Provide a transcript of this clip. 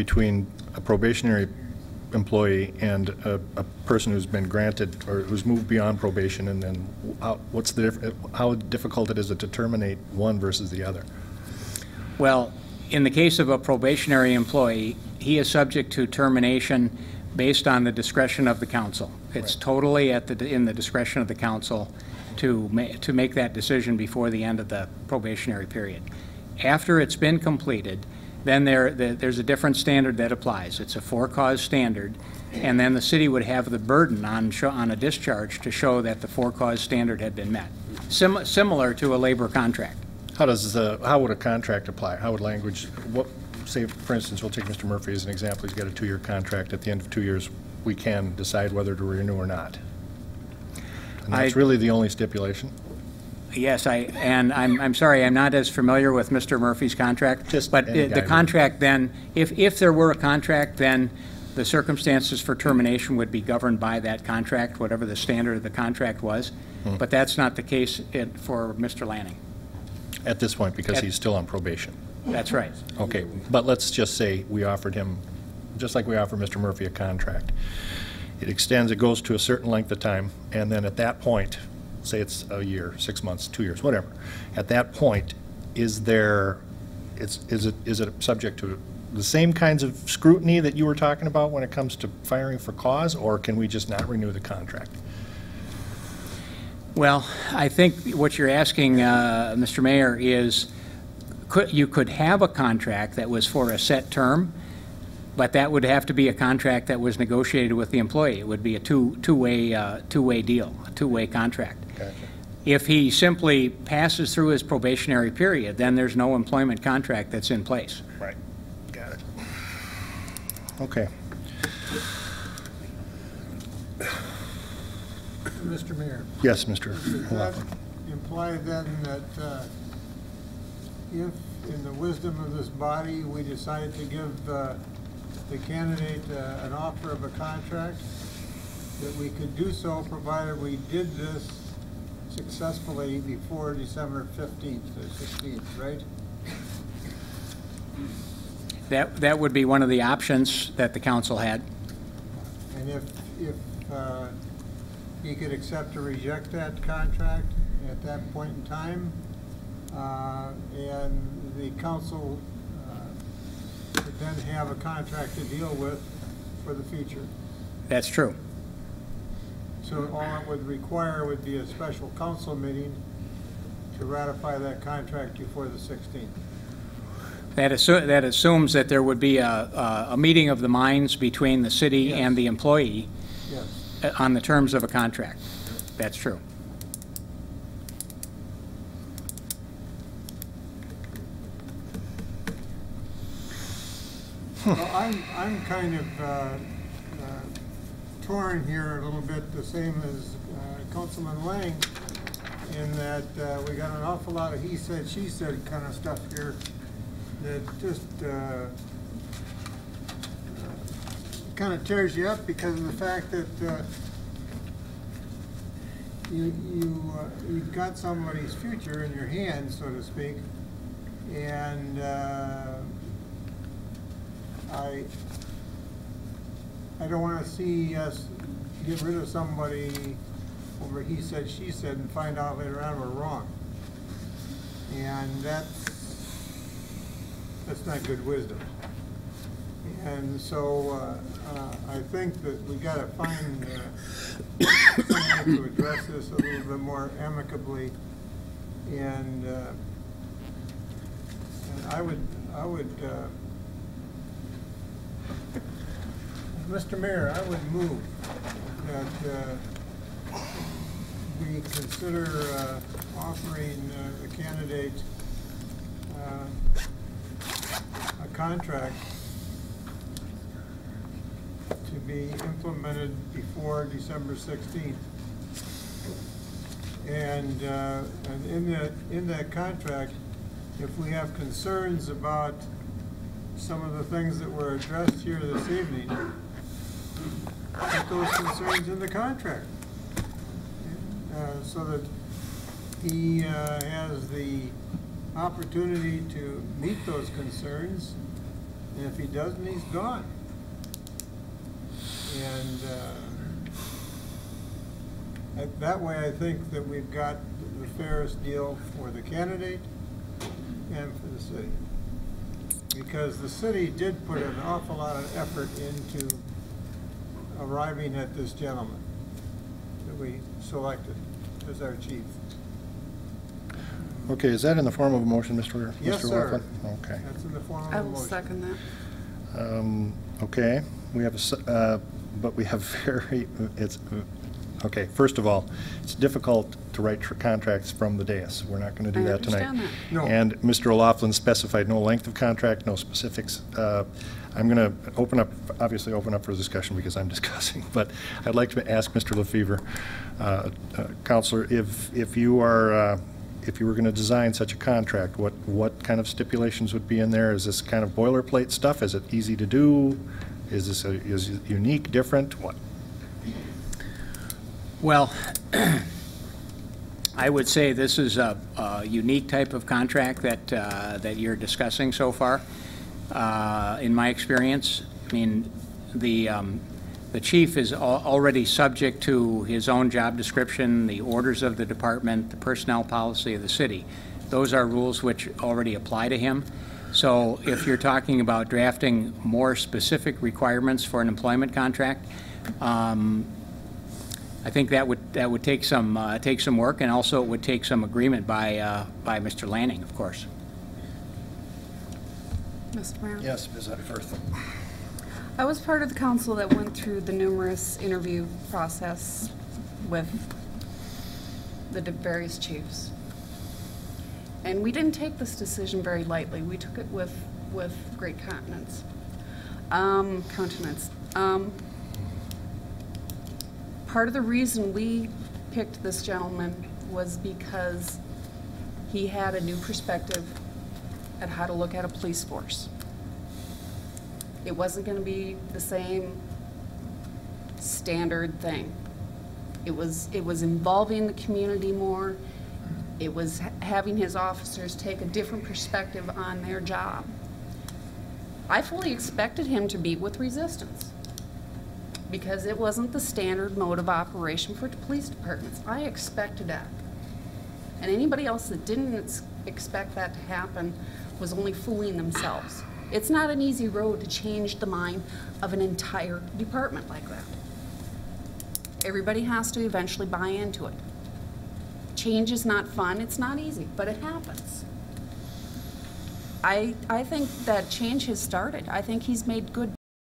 between a probationary employee and a person who's been granted or who's moved beyond probation, and then how difficult is it to terminate one versus the other? Well, in the case of a probationary employee, he is subject to termination based on the discretion of the council. It's totally in the discretion of the council to make that decision before the end of the probationary period. After it's been completed, then there's a different standard that applies. It's a for-cause standard, and then the city would have the burden on a discharge to show that the for-cause standard had been met, similar to a labor contract. How would a contract apply? How would language, say, for instance, we'll take Mr. Murphy as an example. He's got a 2-year contract. At the end of 2 years, we can decide whether to renew or not. And that's really the only stipulation? Yes, I'm sorry, I'm not as familiar with Mr. Murphy's contract, but the contract then, if there were a contract, then the circumstances for termination would be governed by that contract, whatever the standard of the contract was. But that's not the case for Mr. Lanning. At this point, because he's still on probation. That's right. Okay, but let's just say we offered him, just like we offered Mr. Murphy a contract. It extends, it goes to a certain length of time, and then at that point, say it's a year, 6 months, 2 years, whatever. At that point, is it subject to the same kinds of scrutiny that you were talking about when it comes to firing for cause, or can we just not renew the contract? Well, I think what you're asking, Mr. Mayor, is you could have a contract that was for a set term, but that would have to be a contract that was negotiated with the employee. It would be a two-way deal, a two-way contract. Gotcha. If he simply passes through his probationary period, then there's no employment contract that's in place. Right. Got it. Okay. Mr. Mayor. Yes, Mr. Does that imply then that if, in the wisdom of this body, we decide to give the candidate an offer of a contract, that we could do so provided we did this successfully before December 15th or 16th, right? That would be one of the options that the council had. And if he could accept or reject that contract at that point in time, and the council would then have a contract to deal with for the future. That's true. So all it would require would be a special council meeting to ratify that contract before the 16th. That assumes that there would be a meeting of the minds between the city and the employee on the terms of a contract. That's true. Well, I'm kind of torn here a little bit, the same as Councilman Lang, in that we got an awful lot of he said, she said kind of stuff here that just kind of tears you up because of the fact that you've got somebody's future in your hands, so to speak, and I don't want to see us get rid of somebody over he said, she said, and find out later on we're wrong. And that's not good wisdom. And so I think that we got to find some way to address this a little bit more amicably. And I would. Mr. Mayor, I would move that we consider offering the candidate a contract to be implemented before December 16th. And in that contract, if we have concerns about some of the things that were addressed here this evening, put those concerns in the contract, so that he has the opportunity to meet those concerns And if he doesn't, he's gone. And that way I think that we've got the fairest deal for the candidate and for the city. Because the city did put an awful lot of effort into arriving at this gentleman that we selected as our chief. Okay, is that in the form of a motion, Mr. Yes, sir. Laughlin? Okay. That's in the form of I a will motion. second that. Okay, we have but we have okay, first of all, it's difficult to write contracts from the dais. We're not going to do I that tonight. understand that. No. And Mr. O'Laughlin specified no length of contract, no specifics. I'm going to obviously open up for discussion because I'm discussing, but I'd like to ask Mr. Lefevre, Counselor, if you were going to design such a contract, what kind of stipulations would be in there? Is this kind of boilerplate stuff? Is it easy to do? Is it unique, different? What? Well, I would say this is a unique type of contract that you're discussing so far. In my experience, I mean, the chief is already subject to his own job description, the orders of the department, the personnel policy of the city. Those are rules which already apply to him. So if you're talking about drafting more specific requirements for an employment contract, I think that would take some work, and also it would take some agreement by Mr. Lanning, of course. Mr. Mayor? Yes, Ms. Firth. I was part of the council that went through the numerous interview process with the various chiefs. And we didn't take this decision very lightly. We took it with great countenance. Part of the reason we picked this gentleman was because he had a new perspective at how to look at a police force. It wasn't going to be the same standard thing. It was involving the community more. It was having his officers take a different perspective on their job. I fully expected him to meet with resistance because it wasn't the standard mode of operation for police departments. I expected that. And anybody else that didn't expect that to happen was only fooling themselves. It's not an easy road to change the mind of an entire department like that. Everybody has to eventually buy into it. Change is not fun, it's not easy, but it happens. I think that change has started. I think he's made good